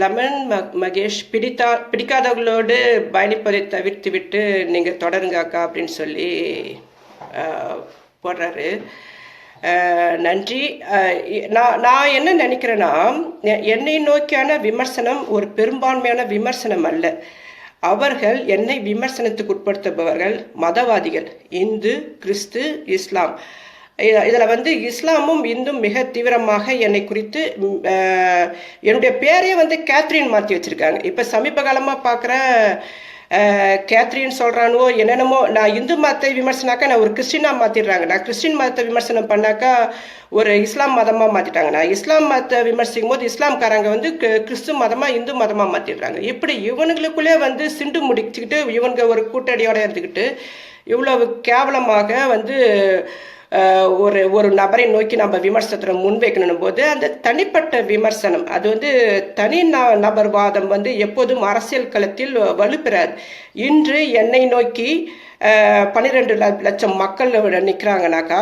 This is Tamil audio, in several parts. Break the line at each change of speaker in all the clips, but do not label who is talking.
லெமன் மகேஷ் பிடிக்காதவங்களோடு பயணிப்பதை தவிர்த்து விட்டு நீங்கள் தொடருங்க அக்கா அப்படின்னு சொல்லி போடுறாரு. நன்றி. நான் என்ன நினைக்கிறேன்னா, என்னை நோக்கியான விமர்சனம் ஒரு பெரும்பான்மையான விமர்சனம் அல்ல. அவர்கள் என்னை விமர்சனத்துக்கு உட்படுத்துபவர்கள் மதவாதிகள், இந்து, கிறிஸ்து, இஸ்லாம். இதில் இஸ்லாமும் இந்தும் மிக தீவிரமாக என்னை குறித்து என்னுடைய பேரையே கேத்ரின் மாற்றி வச்சுருக்காங்க. இப்போ சமீப காலமாக பார்க்குற கேத்ரின் சொல்கிறானுவோ என்னென்னமோ. நான் இந்து மதத்தை விமர்சனாக்கா நான் ஒரு கிறிஸ்டினாக மாற்றிடுறாங்க. நான் கிறிஸ்டின் மதத்தை விமர்சனம் பண்ணாக்கா ஒரு இஸ்லாம் மதமாக மாற்றிட்டாங்க. நான் இஸ்லாம் மதத்தை விமர்சிக்கும் போது இஸ்லாம்காரங்க கிறிஸ்து மதமாக இந்து மதமாக மாற்றிடுறாங்க. இப்படி இவனுங்களுக்குள்ளே சிண்டு முடிச்சுக்கிட்டு இவனுங்க ஒரு கூட்டடியோடு இருந்துக்கிட்டு இவ்வளவு கேவலமாக ஒரு நபரை நோக்கி நம்ம விமர்சனத்தை முன்வைக்கணும் போது அந்த தனிப்பட்ட விமர்சனம் அது தனி நபர்வாதம் எப்போதும் அரசியல் களத்தில் வலுப்பெறாது. இன்று என்னை நோக்கி 12 லட்சம் மக்கள் நிற்கிறாங்கனாக்கா,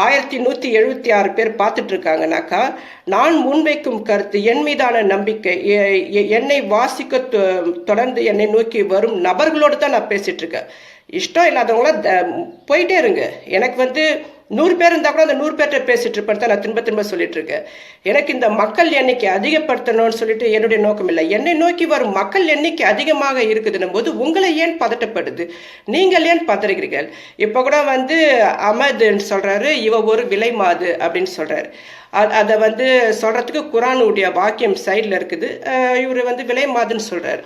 1176 பேர் பார்த்துட்டு இருக்காங்கனாக்கா, நான் முன்வைக்கும் கருத்து, என் மீதான நம்பிக்கை, என்னை வாசிக்க தொடர்ந்து என்னை நோக்கி வரும் நபர்களோடு தான் நான் பேசிட்டு இருக்கேன். இஷ்டம் இல்லாதவங்களாம் போயிட்டே இருங்க. எனக்கு 100 பேர் இருந்தால் கூட அந்த 100 பேர்கிட்ட பேசிட்டு இருப்பேன் தான் நான் திரும்ப சொல்லிட்டு இருக்கேன். எனக்கு இந்த மக்கள் எண்ணிக்கை அதிகப்படுத்தணும்னு சொல்லிட்டு என்னுடைய நோக்கம் இல்லை. என்னை நோக்கி வரும் மக்கள் எண்ணிக்கை அதிகமாக இருக்குதுன்னும் போது உங்களை ஏன் பதட்டப்படுது, நீங்கள் ஏன் பதறுகிறீர்கள்? இப்போ கூட அமதுன்னு சொல்றாரு, இவ ஒரு விலை மாது அப்படின்னு சொல்றாரு. அதை சொல்றதுக்கு குரானுடைய வாக்கியம் சைடில் இருக்குது. இவர் விலை மாதுன்னு சொல்றாரு.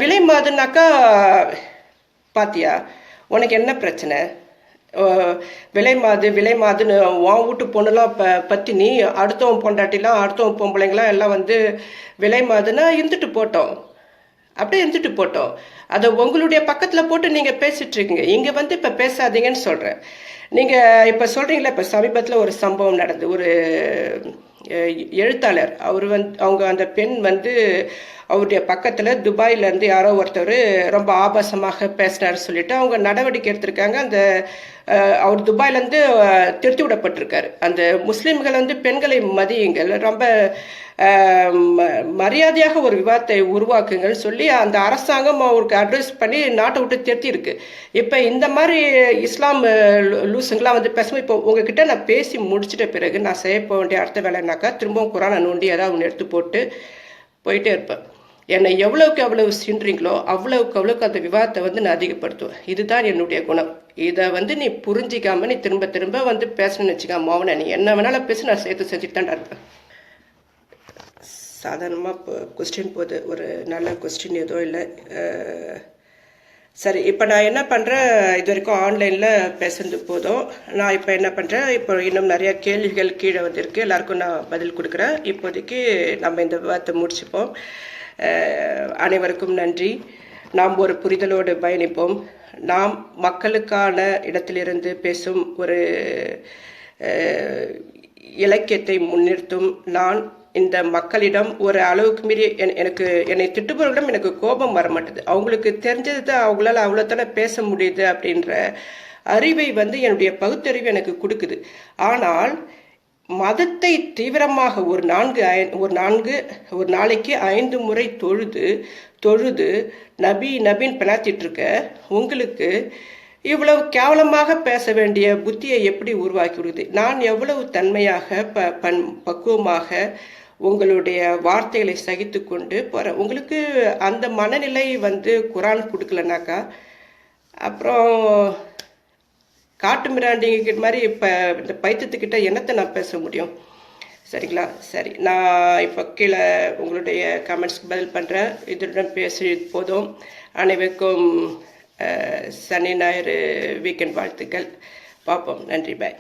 விலை மாதுன்னாக்கா பாத்தியா, உனக்கு என்ன பிரச்சனை? விலை மாதுன்னு உன் வீட்டு பொண்ணுலாம் பற்றி நீ அடுத்தவன் பொண்டாட்டிலாம் அடுத்தவன் பொம்பளைங்களாம் எல்லாம் விலை மாதுன்னா இருந்துட்டு போட்டோம், அப்படியே இருந்துட்டு போட்டோம். அதை உங்களுடைய பக்கத்தில் போட்டு நீங்கள் பேசிட்டு இருக்கீங்க. இங்கே இப்போ பேசாதீங்கன்னு சொல்கிறேன். நீங்கள் இப்போ சொல்கிறீங்களா, இப்போ சமீபத்தில் ஒரு சம்பவம் நடந்து, ஒரு எழுத்தாளர் அவர் அவங்க அந்த பெண் அவருடைய பக்கத்தில் துபாயிலேருந்து யாரோ ஒருத்தர் ரொம்ப ஆபாசமாக பேசினார் சொல்லிட்டு அவங்க நடவடிக்கை எடுத்திருக்காங்க. அந்த அவர் துபாயிலேருந்து திருத்தி விடப்பட்டிருக்காரு. அந்த முஸ்லீம்கள் பெண்களை மதியுங்கள், ரொம்ப மரியாதையாக ஒரு விவாதத்தை உருவாக்குங்கள் சொல்லி அந்த அரசாங்கம் அவருக்கு அட்வைஸ் பண்ணி நாட்டை விட்டு திருத்தி இருக்கு. இப்போ இந்த மாதிரி இஸ்லாம் லூசுங்களாம் பேசும்போது, இப்போ உங்ககிட்ட நான் பேசி முடிச்சிட்ட பிறகு நான் செய்ய போக வேண்டிய அடுத்த வேலைனாக்கா திரும்பவும் குரானை நோண்டி ஏதாவது ஒன்று எடுத்து போட்டு போயிட்டே இருப்பேன். என்னை எவ்வளவுக்கு எவ்வளவு சீன்றீங்களோ அவ்வளவுக்கு அந்த விவாதத்தை நான் அதிகப்படுத்துவேன். இதுதான் என்னுடைய குணம். இதை நீ புரிஞ்சிக்காம நீ திரும்ப பேசணும்னு வச்சுக்காம மௌன, நீ என்ன வேணாலும் பேச, நான் சேர்த்து செஞ்சுட்டு தான் இருப்பேன். சாதாரணமாக கொஸ்டின் போகுது, ஒரு நல்ல கொஸ்டின் எதுவும் இல்லை. சரி, இப்போ நான் என்ன பண்ணுறேன், இது வரைக்கும் ஆன்லைனில் பேசுறது போதும். நான் இப்போ என்ன பண்ணுறேன், இப்போ இன்னும் நிறையா கேள்விகள் கீழே வந்திருக்கு, எல்லாருக்கும் நான் பதில் கொடுக்குறேன். இப்போதைக்கு நம்ம இந்த விவாதத்தை முடிச்சுப்போம். அனைவருக்கும் நன்றி. நாம் ஒரு புரிதலோடு பயணிப்போம். நாம் மக்களுக்கான இடத்திலிருந்து பேசும் ஒரு இலக்கியத்தை முன்னிறுத்தும் நான் இந்த மக்களிடம் ஒரு அளவுக்கு மீறி என்னை திட்டுபவர்களிடம் எனக்கு கோபம் வர மாட்டேது. அவங்களுக்கு தெரிஞ்சது தான் அவங்களால அவ்வளோத்தானே பேச முடியுது அப்படின்ற அறிவை என்னுடைய பகுத்தறிவு எனக்கு கொடுக்குது. ஆனால் மதத்தை தீவிரமாக ஒரு நாளைக்கு 5 முறை தொழுது நபின்னு பினாத்திட்டு இருக்க உங்களுக்கு இவ்வளவு கேவலமாக பேச வேண்டிய புத்தியை எப்படி உருவாக்கி விடுது? நான் எவ்வளவு தன்மையாக பக்குவமாக உங்களுடைய வார்த்தைகளை சகித்து கொண்டு போகிறேன். உங்களுக்கு அந்த மனநிலை குரான் கொடுக்கலனாக்கா அப்புறம் காட்டு மிராண்டிங்க மாதிரி இப்போ இந்த பைத்தியத்துக்கிட்ட என்னத்தை நான் பேச முடியும்? சரிங்களா? சரி, நான் இப்போ கீழே உங்களுடைய கமெண்ட்ஸ்க்கு பதில் பண்ணுறேன். இதுடன் பேசி போதும். அனைவருக்கும் சனி ஞாயிறு வீக்கெண்ட் வாழ்த்துக்கள். பார்ப்போம். நன்றி, பாய்.